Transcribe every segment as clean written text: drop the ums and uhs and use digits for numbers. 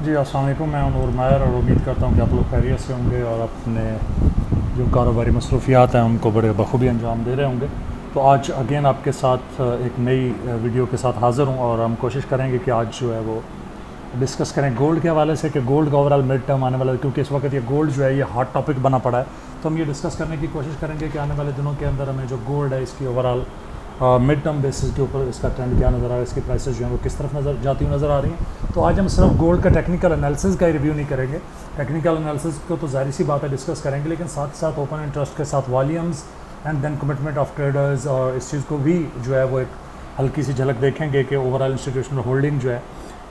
जी अस्सलाम वालेकुम। मैं नूर मायर और उम्मीद करता हूँ कि आप लोग खैरियत से होंगे और अपने जो कारोबारी मसरूफियात हैं उनको बड़े बखूबी अंजाम दे रहे होंगे। तो आज अगेन आपके साथ एक नई वीडियो के साथ हाज़िर हूँ और हम कोशिश करेंगे कि आज जो है वो डिस्कस करें गोल्ड के हवाले से कि गोल्ड का ओवरऑल मिड टर्म आने वाला है, क्योंकि इस वक्त ये गोल्ड जो है ये हॉट टॉपिक बना पड़ा है। तो हम ये डिस्कस करने की कोशिश करेंगे कि आने वाले दिनों के अंदर हमें जो गोल्ड है इसकी ओवरऑल मिड टर्म बेसिस के ऊपर इसका ट्रेंड क्या नज़र आ रहा है, इसकी प्राइसेस जो हैं वो किस तरफ नज़र जाती हुई नज़र आ रही हैं। तो आज हम सिर्फ गोल्ड का टेक्निकल एनालिसिस का ही रिव्यू नहीं करेंगे। टेक्निकल एनालिसिस को तो ज़ाहिर सी बात है डिस्कस करेंगे, लेकिन साथ साथ ओपन इंटरेस्ट के साथ volumes and then commitment of traders और इस चीज़ को भी जो है वो एक हल्की सी झलक देखेंगे कि ओवरऑल इंस्टीट्यूशनल होल्डिंग जो है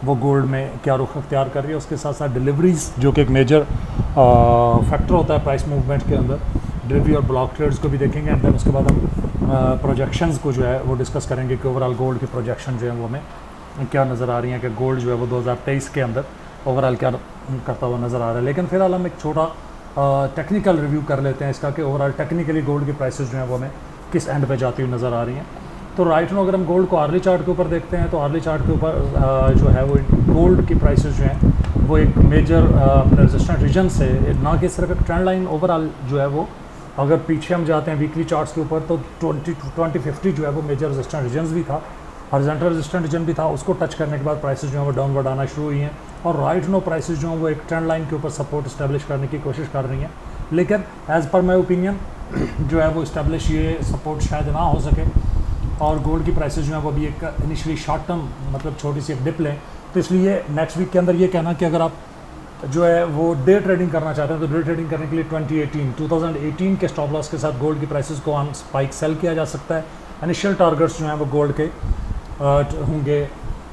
वो गोल्ड में क्या रुख अख्तियार कर रही है। उसके साथ साथ डिलीवरीज जो कि एक मेजर फैक्टर होता है प्राइस मूवमेंट के अंदर, डिलीवरी और ब्लॉक ट्रेड्स को भी देखेंगे। एंड देन उसके बाद हम प्रोजेक्शंस को जो है वो डिस्कस करेंगे कि ओवरऑल गोल्ड की प्रोजेक्शन जो है वो हमें क्या नज़र आ रही हैं कि गोल्ड जो है वो 2023 के अंदर ओवरऑल क्या करता हुआ नज़र आ रहा है। लेकिन फ़िलहाल हम एक छोटा टेक्निकल रिव्यू कर लेते हैं इसका कि ओवरऑल टेक्निकली गोल्ड की प्राइसेस जो हैं वो हमें किस एंड पे जाती हुई नज़र आ रही हैं। तो राइट नो अगर हम गोल्ड को आर्ली चार्ट के ऊपर देखते हैं तो आर्ली चार्ट के ऊपर जो है वो गोल्ड की प्राइसेस जो हैं वो एक मेजर अपने रेजिस्टेंट रीजन से ना कि सिर्फ एक ट्रेंड लाइन ओवरऑल जो है वो अगर पीछे हम जाते हैं वीकली चार्ट्स के ऊपर तो 2050 जो है वो मेजर रेजिस्टेंट रीजन्स भी था, हॉरिजॉन्टल रेजिस्टेंट रीजन भी था। उसको टच करने के बाद प्राइसेस जो हैं वो डाउनवर्ड आना शुरू हुई हैं और राइट नो प्राइसेस जो हैं वो एक ट्रेंड लाइन के ऊपर सपोर्ट इस्टेब्लिश करने की कोशिश कर रही हैं। लेकिन एज़ पर माई ओपिनियन जो है वो इस्टेब्लिश ये सपोर्ट शायद ना हो सके और गोल्ड की प्राइसेस जो हैं वो अभी एक इनिशियली शॉर्ट टर्म मतलब छोटी सी एक डिप लें। तो इसलिए नेक्स्ट वीक के अंदर ये कहना कि अगर आप जो है वो डे ट्रेडिंग करना चाहते हैं तो डे ट्रेडिंग करने के लिए 2018 के स्टॉप लॉस के साथ गोल्ड की प्राइसेस को हम स्पाइक सेल किया जा सकता है। इनिशियल टारगेट्स जो हैं वो गोल्ड के होंगे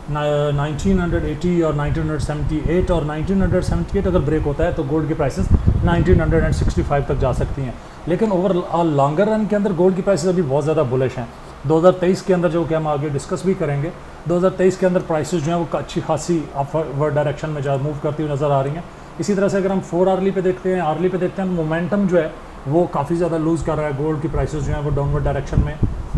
1980 और 1978 और 1978 अगर ब्रेक होता है तो गोल्ड की प्राइसेस 1965 तक जा सकती हैं। लेकिन ओवरऑल लॉन्गर रन के अंदर गोल्ड की प्राइसेस अभी बहुत ज़्यादा बुलिश हैं। 2023 के अंदर जो कि हम आगे डिस्कस भी करेंगे, 2023 के अंदर प्राइसेस जो हैं वो अच्छी खासी अपवर्ड डायरेक्शन में मूव करती हुई नज़र आ रही हैं। इसी तरह से अगर हम 4 आर्ली पे देखते हैं, आर्ली पे देखते हैं मोमेंटम जो है वो काफ़ी ज़्यादा लूज़ कर रहा है। गोल्ड की प्राइसेस जो हैं वो डाउनवर्ड डायरेक्शन में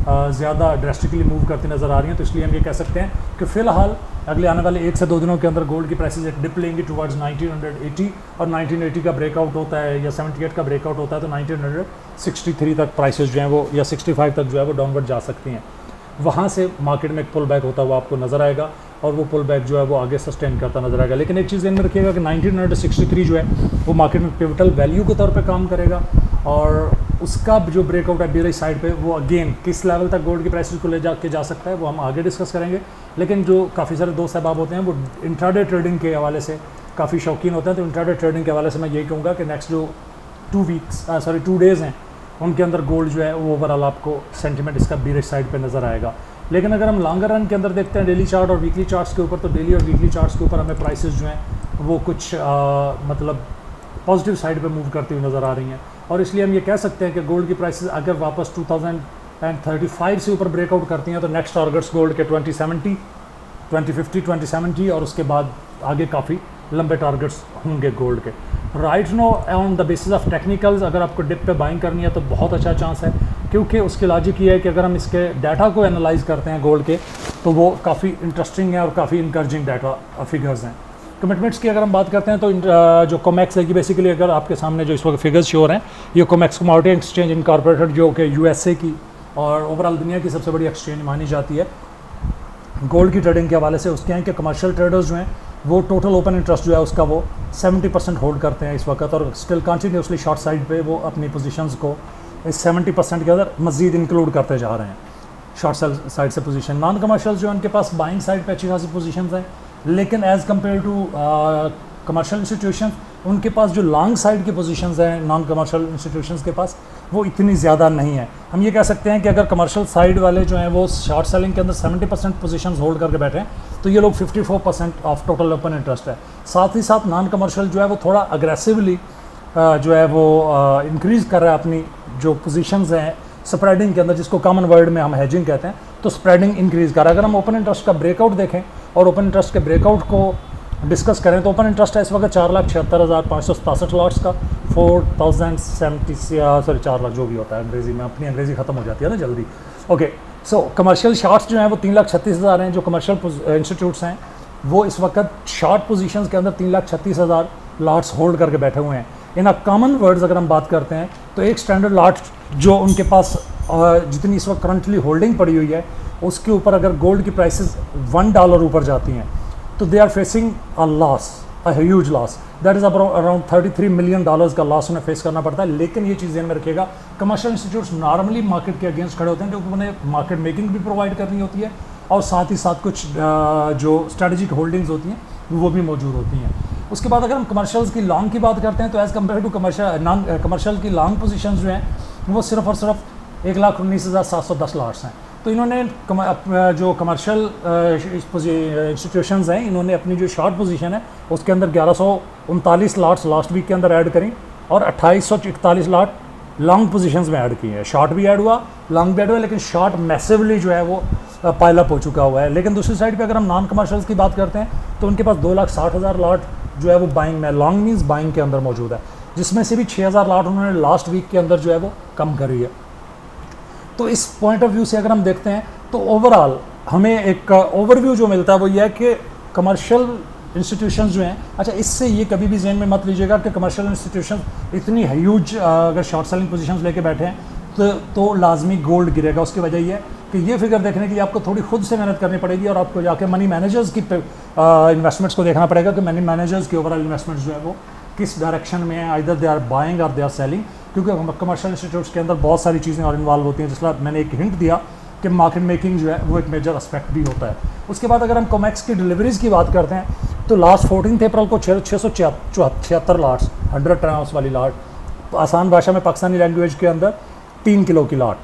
ज़्यादा ड्रेस्टिकली मूव करती नज़र आ रही हैं। तो इसलिए हम ये कह सकते हैं कि फ़िलहाल अगले आने वाले 1 से 2 दिनों के अंदर गोल्ड की प्राइसेस एक डिप लेंगी टुवर्ड्स 1980 और 1980 का ब्रेकआउट होता है या 78 का ब्रेकआउट होता है तो 1963 तक प्राइसेस जो हैं वो या 65 तक जो है वो डाउनवर्ड जा सकती हैं। वहाँ से मार्केट में एक पुल बैक होता हुआ आपको नज़र आएगा और वो पुल बैक जो है वो आगे सस्टेन करता नज़र आएगा। लेकिन एक चीज़ ध्यान में रखिएगा कि 1963 जो है वो मार्केट में पिवटल वैल्यू के तौर पे काम करेगा और उसका जो ब्रेकआउट है बेरिश साइड पे वो अगेन किस लेवल तक गोल्ड की प्राइसेस को ले जाके जा सकता है वो हम आगे डिस्कस करेंगे। लेकिन जो काफ़ी सारे दोस्त अहबाब होते हैं वो इंट्राडे ट्रेडिंग के हवाले से काफ़ी शौकीन होते हैं, तो इंट्राडे ट्रेडिंग के हवाले से मैं यही कहूँगा कि नेक्स्ट जो 2 डेज़ हैं उनके अंदर गोल्ड जो है वो ओवरऑल आपको सेंटीमेंट इसका बेरिश साइड पे नज़र आएगा। लेकिन अगर हम लॉन्गर रन के अंदर देखते हैं डेली चार्ट और वीकली चार्ट्स के ऊपर तो डेली और वीकली चार्ट्स के ऊपर हमें प्राइसेस जो हैं वो कुछ मतलब पॉजिटिव साइड पे मूव करती हुई नज़र आ रही हैं। और इसलिए हम ये कह सकते हैं कि गोल्ड की प्राइसेस अगर वापस 2035 से ऊपर ब्रेकआउट करती हैं तो नेक्स्ट टारगेट्स गोल्ड के 2070, 2050, 2070 और उसके बाद आगे काफ़ी लंबे टारगेट्स होंगे गोल्ड के। Right know on the basis of technicals अगर आपको डिप पे बाइंग करनी है तो बहुत अच्छा चांस है, क्योंकि उसकी लॉजिक ये है कि अगर हम इसके डाटा को एनालाइज करते हैं गोल्ड के तो वो काफ़ी इंटरेस्टिंग है और काफ़ी इनकरेजिंग डाटा फिगर्स हैं। कमिटमेंट्स की अगर हम बात करते हैं तो जो कोमेक्स है कि बेसिकली अगर आपके सामने जो इस वक्त फिगर्स शो हो रहे हैं ये कोमेक्स कमोडिटी एक्सचेंज इनकॉर्पोरेटेड जो कि यूएसए की और ओवरऑल दुनिया की सबसे बड़ी एक्सचेंज मानी जाती है गोल्ड की ट्रेडिंग के हवाले से। उसके हैं कि कमर्शियल ट्रेडर्स जो हैं वो टोटल ओपन इंटरेस्ट जो है उसका वो 70% होल्ड करते हैं इस वक्त और स्टिल कंटिन्यूसली शॉर्ट साइड पे वो अपनी पोजीशंस को इस 70% के अंदर मज़ीद इंक्लूड करते जा रहे हैं शॉर्ट साइड से पोजीशन। नॉन कमर्शियल जो है उनके पास बाइंग साइड पे अच्छी खासी पोजीशंस हैं, लेकिन as compare to commercial institution उनके पास जो लॉन्ग साइड की पोजीशंस हैं नॉन कमर्शियल इंस्टीट्यूशंस के पास वो इतनी ज़्यादा नहीं है। हम ये कह सकते हैं कि अगर कमर्शियल साइड वाले जो हैं वो शॉर्ट सेलिंग के अंदर 70% पोजीशंस होल्ड करके बैठे हैं तो ये लोग 54% ऑफ टोटल ओपन इंटरेस्ट है। साथ ही साथ नॉन कमर्शियल जो है वो थोड़ा अग्रेसिवली जो है वो इंक्रीज़ कर रहा है अपनी जो पोजीशंस हैं स्प्रेडिंग के अंदर, जिसको कॉमन वर्ड में हम हेजिंग कहते हैं, तो स्प्रेडिंग इंक्रीज़ कर रहा है। अगर हम ओपन इंटरेस्ट का ब्रेकआउट देखें और ओपन इंटरेस्ट के ब्रेकआउट को डिस्कस करें तो ओपन इंटरेस्ट है इस वक्त 4,76,567 लॉट्स का 4 लाख जो भी होता है, अंग्रेज़ी में अपनी अंग्रेज़ी ख़त्म हो जाती है ना जल्दी। ओके, सो कमर्शियल शॉर्ट्स जो हैं वो 3,36,000 हैं जो कमर्शियल इंस्टीट्यूट्स हैं वो इस वक्त शॉर्ट पोजीशंस के अंदर 3,36,000 लॉट्स होल्ड करके बैठे हुए हैं। इन अ कॉमन वर्ड्स अगर हम बात करते हैं तो एक स्टैंडर्ड लॉट जो उनके पास जितनी इस वक्त करंटली होल्डिंग पड़ी हुई है उसके ऊपर अगर गोल्ड की प्राइसेस $1 ऊपर जाती हैं तो they are facing a loss, a huge loss. That is around $33 million का लॉस उन्हें फेस करना पड़ता है। लेकिन ये चीज़ ध्यान में रखिएगा, कमर्शियल इंस्टीट्यूट्स नॉर्मली मार्केट के अगेंस्ट खड़े होते हैं क्योंकि उन्हें मार्केट मेकिंग भी प्रोवाइड करनी होती है और साथ ही साथ कुछ जो स्ट्रेटेजिक होल्डिंग्स होती हैं वो भी मौजूद होती हैं। उसके बाद अगर हम कमर्शियल्स की लॉन्ग की बात करते हैं तो as compare to commercial non commercial की लॉन्ग पोजीशन जो हैं वो सिर्फ और सिर्फ 1,19,710 लॉट्स हैं। तो इन्होंने जो कमर्शियल इंस्टीट्यूशंस हैं इन्होंने अपनी जो शॉर्ट पोजीशन है उसके अंदर 1,139 लॉट्स लास्ट वीक के अंदर ऐड करी और 2,841 लॉट लॉन्ग पोजीशंस में ऐड किए हैं। शॉर्ट भी ऐड हुआ, लॉन्ग भी ऐड हुआ, लेकिन शॉर्ट मैसिवली जो है वो पाइलअप हो चुका हुआ है। लेकिन दूसरी साइड पे अगर हम नॉन कमर्शियल्स की बात करते हैं तो उनके पास 2,60,000 लॉट जो है वो बाइंग में, लॉन्ग मीन्स बाइंग के अंदर मौजूद है, जिसमें से भी 6,000 लॉट उन्होंने लास्ट वीक के अंदर जो है वो कम करी है। तो इस पॉइंट ऑफ व्यू से अगर हम देखते हैं तो ओवरऑल हमें एक ओवरव्यू जो मिलता है वो ये है कि कमर्शियल इंस्टीट्यूशंस जो हैं, अच्छा इससे ये कभी भी जहन में मत लीजिएगा कि कमर्शियल इंस्टीट्यूशंस इतनी ह्यूज अगर शॉर्ट सेलिंग पोजीशंस लेके बैठे हैं तो लाजमी गोल्ड गिरेगा। उसकी वजह ये है कि ये फिगर देखने के लिए आपको थोड़ी खुद से मेहनत करनी पड़ेगी और आपको जाके मनी मैनेजर्स की इन्वेस्टमेंट्स को देखना पड़ेगा कि मनी मैनेजर्स की ओवरऑल इन्वेस्टमेंट्स जो है वो किस डायरेक्शन में है, आइदर दे आर बाइंग और दे आर सेलिंग, क्योंकि कमर्शियल इंस्टीट्यूट्स के अंदर बहुत सारी चीज़ें और इन्वॉल्व होती हैं। जिसका मैंने एक हिंट दिया कि मार्केट मेकिंग जो है वो एक मेजर एस्पेक्ट भी होता है। उसके बाद अगर हम कॉमेक्स की डिलीवरीज़ की बात करते हैं तो लास्ट 14 अप्रैल को 676 लाट्स 100 ट्रांस वाली लाट, आसान भाषा में पाकिस्तानी लैंग्वेज के अंदर 3 किलो की लाट,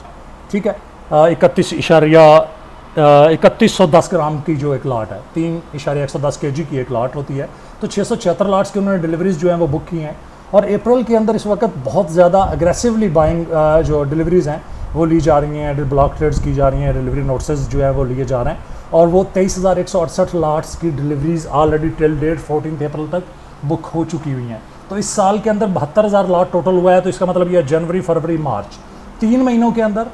ठीक है, 3110 ग्राम की जो एक लाट है, 3.110 kg की एक लाट होती है। तो 676 लाट्स की उन्होंने डिलीवरीज जो हैं वो बुक की हैं और अप्रैल के अंदर इस वक्त बहुत ज़्यादा अग्रेसिवली बाइंग जो डिलीवरीज़ हैं वो ली जा रही हैं, ब्लॉक ट्रेड्स की जा रही हैं, डिलीवरी नोटिस जो है वो लिए जा रहे हैं और वो 23,168 लाट्स की डिलीवरीज ऑलरेडी टिल डेट 14 अप्रैल तक बुक हो चुकी हुई हैं। तो इस साल के अंदर 72,000 लाट टोटल हुआ है। तो इसका मतलब ये जनवरी, फरवरी, मार्च 3 महीनों के अंदर,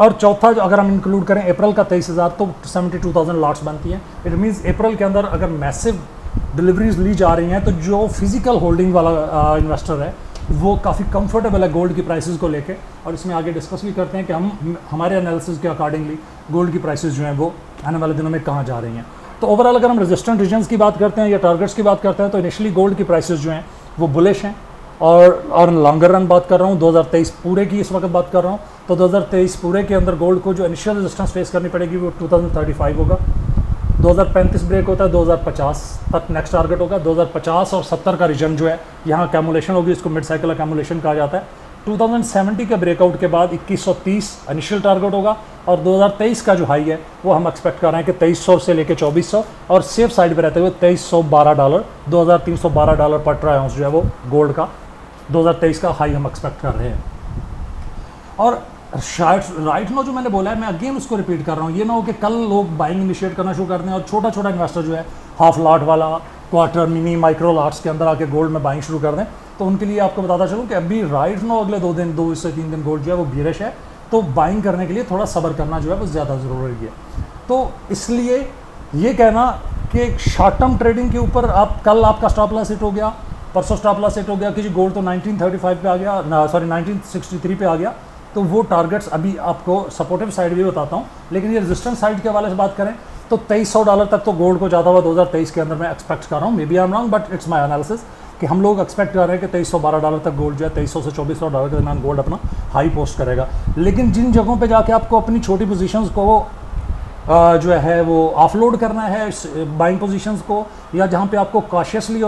और चौथा जो अगर हम इंक्लूड करें अप्रैल का 23,000 तो 72,000 लाट्स बनती हैं। इट मीन्स अप्रैल के अंदर अगर मैसिव डिलीवरीज ली जा रही हैं तो जो फिजिकल होल्डिंग वाला इन्वेस्टर है वो काफ़ी कंफर्टेबल है गोल्ड की प्राइसेस को लेके। और इसमें आगे डिस्कस भी करते हैं कि हमारे एनालिसिस के अकॉर्डिंगली गोल्ड की प्राइसेस जो हैं वो आने वाले दिनों में कहाँ जा रही हैं। तो ओवरऑल अगर हम रेजिस्टेंट रीजन्स की बात करते हैं या टारगेट्स की बात करते हैं तो इनिशियली गोल्ड की प्राइसेस जो हैं वो बुलिश हैं और लॉन्गर रन बात कर रहा हूँ, 2023 पूरे की इस वक्त बात कर रहा हूँ। तो 2023 पूरे के अंदर गोल्ड को जो इनिशियल रेजिस्टेंस फेस करनी पड़ेगी वो 2035 होगा। 2035 ब्रेक होता है, 2050 तक नेक्स्ट टारगेट होगा। 2050 और 70 का रीजन जो है यहाँ कैमुलेशन होगी, इसको मिड साइकिल कैमुलेशन कहा जाता है। 2070 के ब्रेकआउट के बाद 2130 इनिशियल टारगेट होगा और 2023 का जो हाई है वो हम एक्सपेक्ट कर रहे हैं कि 2300 से लेकर 2400 और सेफ साइड पे रहते हुए $2312 $2312 पर ट्राई आउंस जो है वो गोल्ड का 2023 का हाई हम एक्सपेक्ट कर रहे हैं। और शायद राइट नो जो मैंने बोला है मैं अगेन उसको रिपीट कर रहा हूँ, ये ना हो कि कल लोग बाइंग इनिशिएट करना शुरू कर दें और छोटा छोटा इन्वेस्टर जो है हाफ लाट वाला, क्वार्टर, मिनी, माइक्रो लाट्स के अंदर आके गोल्ड में बाइंग शुरू कर दें। तो उनके लिए आपको बताता चलूँ कि अभी राइट नो अगले 2 से 3 दिन गोल्ड जो है वो बीरिश है, तो बाइंग करने के लिए थोड़ा सब्र करना जो है वो ज़्यादा ज़रूरी है। तो इसलिए ये कहना कि शॉर्ट टर्म ट्रेडिंग के ऊपर आप कल आपका स्टॉप लॉस हिट हो गया, परसों स्टॉप लॉस हिट हो गया कि जी गोल्ड तो 1935 पे आ गया, 1963 पे आ गया, तो वो टारगेट्स अभी आपको सपोर्टिव साइड भी बताता हूँ। लेकिन ये रेजिस्टेंस साइड के हवाले से बात करें तो $2300 तक तो गोल्ड को जाता हुआ 2023 के अंदर मैं एक्सपेक्ट कर रहा हूँ। Maybe I am wrong but it's my analysis कि हम लोग एक्सपेक्ट कर रहे हैं कि $2312 तक गोल्ड जो है $2300 से $2400 के दरमियान गोल्ड अपना हाई पोस्ट करेगा। लेकिन जिन जगहों पे जाके आपको अपनी छोटी पोजीशंस को जो है वो ऑफलोड करना है बाइंग पोजीशंस को, या जहाँ पे आपको कॉशियसली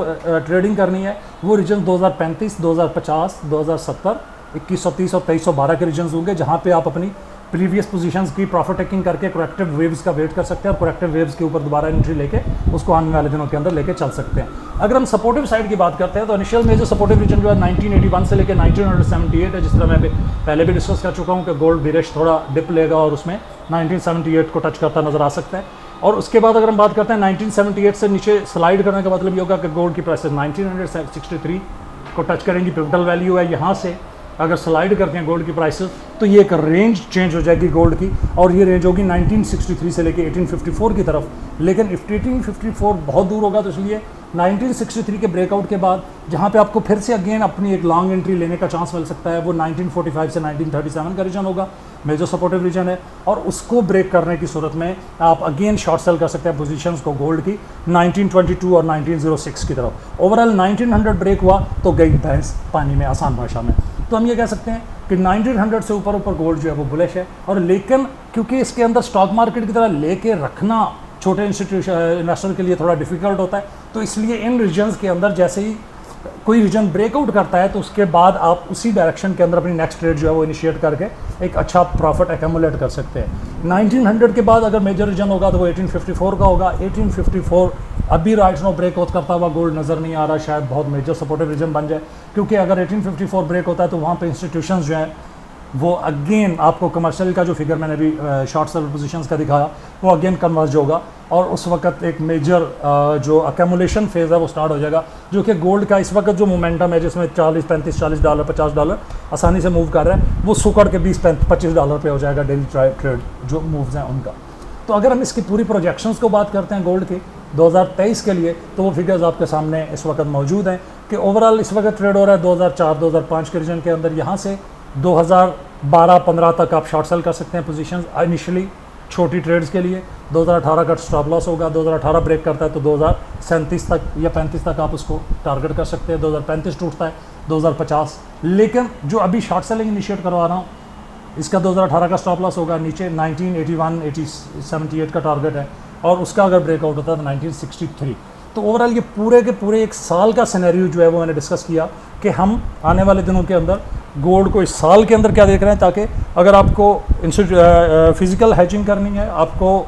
ट्रेडिंग करनी है, वो रीजन 2035, 2050, 2070, 2130 और 2312 के रीजन्स होंगे जहाँ पे आप अपनी प्रीवियस पोजीशंस की प्रॉफिट टेकिंग करके करेक्टिव वेव्स का वेट कर सकते हैं और करेक्टिव वेव्स के ऊपर दोबारा एंट्री लेके उसको आने वाले दिनों के अंदर लेके चल सकते हैं। अगर हम सपोर्टिव साइड की बात करते हैं तो इनिशियल मेजर सपोर्टिव रीजन जो है 1981 से लेकर 1978 है। जिस तरह मैं पहले भी डिस्कस कर चुका हूँ कि गोल्ड बीरिश थोड़ा डिप लेगा और उसमें 1978 को टच करता नजर आ सकता है। और उसके बाद अगर हम बात करते हैं 1978 से नीचे स्लाइड करने का मतलब ये होगा कि गोल्ड की प्राइसेस 1963 को टच करेंगी, पिवटल वैल्यू है यहाँ से अगर स्लाइड करते हैं गोल्ड की प्राइसेस तो ये एक रेंज चेंज हो जाएगी गोल्ड की, और ये रेंज होगी 1963 से लेके 1854 की तरफ। लेकिन 1854 बहुत दूर होगा, तो इसलिए 1963 के ब्रेकआउट के बाद जहाँ पे आपको फिर से अगेन अपनी एक लॉन्ग एंट्री लेने का चांस मिल सकता है, वो 1945 से 1937 का रीजन होगा, मेजर सपोर्टिव रीजन है। और उसको ब्रेक करने की सूरत में आप अगेन शॉर्ट सेल कर सकते हैं पोजीशंस को गोल्ड की 1922 और 1906 की तरफ। ओवरऑल 1900 ब्रेक हुआ तो गई भैंस पानी में, आसान भाषा में। तो हम ये कह सकते हैं कि 1900 से ऊपर गोल्ड जो है वो बुलिश है। और लेकिन क्योंकि इसके अंदर स्टॉक मार्केट की तरह लेके रखना छोटे इंस्टीट्यूशन इन्वेस्टर के लिए थोड़ा डिफिकल्ट होता है, तो इसलिए इन रीजन्स के अंदर जैसे ही कोई रीजन ब्रेकआउट करता है तो उसके बाद आप उसी डायरेक्शन के अंदर अपनी नेक्स्ट ट्रेड जो है वो इनिशिएट करके एक अच्छा प्रॉफिट एक्यूमुलेट कर सकते हैं। 1900 के बाद अगर मेजर रीजन होगा तो वो 1854 का होगा। 1854 अभी राइट नो ब्रेकआउट करता हुआ गोल्ड नज़र नहीं आ रहा, शायद बहुत मेजर सपोर्टिव रीजन बन जाए, क्योंकि अगर 1854 ब्रेक होता है तो वहाँ पे इंस्टीट्यूशंस जो हैं वो अगेन आपको कमर्शियल का जो फिगर मैंने अभी शॉर्ट सेल पोजीशंस का दिखाया वो अगेन कन्वर्ज होगा, और उस वक्त एक मेजर जो अकेमुलेशन फेज़ है वो स्टार्ट हो जाएगा, जो कि गोल्ड का इस वक्त जो मोमेंटम है जिसमें $40-45 $50 आसानी से मूव कर रहा है, वो सुकड़ के $20-25 पे हो जाएगा डेली ट्रेड जो मूव्स हैं उनका। तो अगर हम इसकी पूरी प्रोजेक्शंस को बात करते हैं गोल्ड की 2023 के लिए, तो वो फिगर्स आपके सामने इस वक्त मौजूद हैं कि ओवरऑल इस वक्त ट्रेड हो रहा है 2004-2005 के रीजन के अंदर। यहाँ से 2012-15 तक आप शॉर्ट सेल कर सकते हैं पोजीशंस इनिशियली छोटी ट्रेड्स के लिए। 2018 का स्टॉप लॉस होगा, 2018 ब्रेक करता है तो 2037 तक या 35 तक आप उसको टारगेट कर सकते हैं। 2035 टूटता है 2050। लेकिन जो अभी शॉर्ट सेलिंग इनिशिएट करवा रहा हूँ इसका 2018 का स्टॉप लॉस होगा नीचे 1981-78 का टारगेट है, और उसका अगर ब्रेकआउट होता है तो 1963। तो ओवरऑल ये पूरे के पूरे एक साल का सिनेरियो जो है वो मैंने डिस्कस किया कि हम आने वाले दिनों के अंदर गोल्ड को इस साल के अंदर क्या देख रहे हैं, ताकि अगर आपको फिज़िकल हैजिंग करनी है, आपको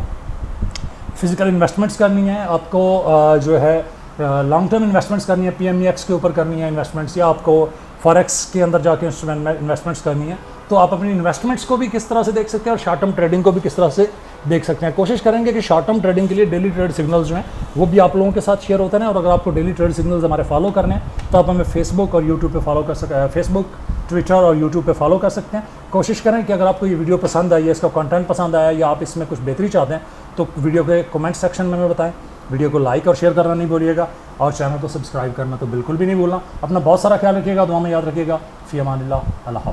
फिज़िकल इन्वेस्टमेंट्स करनी है, आपको जो है लॉन्ग टर्म इन्वेस्टमेंट्स करनी है, PMEX के ऊपर करनी है इन्वेस्टमेंट्स, या आपको फॉरेक्स के अंदर जाके इन्वेस्टमेंट्स करनी है, तो आप अपनी इन्वेस्टमेंट्स को भी किस तरह से देख सकते हैं और शॉर्ट टर्म ट्रेडिंग को भी किस तरह से देख सकते हैं। कोशिश करेंगे कि शॉर्ट टर्म ट्रेडिंग के लिए डेली ट्रेड सिग्नल्स जो हैं वो भी आप लोगों के साथ शेयर होते हैं। और अगर आपको डेली ट्रेड सिग्नल्स हमारे फॉलो करने हैं तो आप हमें फेसबुक और यूट्यूब पे फॉलो कर सकते हैं, फेसबुक, ट्विटर और यूट्यूब पे फॉलो कर सकते हैं। कोशिश करें कि अगर आपको ये वीडियो पसंद आई है, इसका कंटेंट पसंद आया, या आप इसमें कुछ बेहतरी चाहते हैं तो वीडियो के कमेंट सेक्शन में हमें बताएं। वीडियो को लाइक और शेयर करना नहीं भूलिएगा, और चैनल को सब्सक्राइब करना तो बिल्कुल भी नहीं भूलना। अपना बहुत सारा ख्याल रखिएगा, दुआ में याद रखिएगा। फ़ी अमानिल्लाह, अल्लाह हाफ़िज़।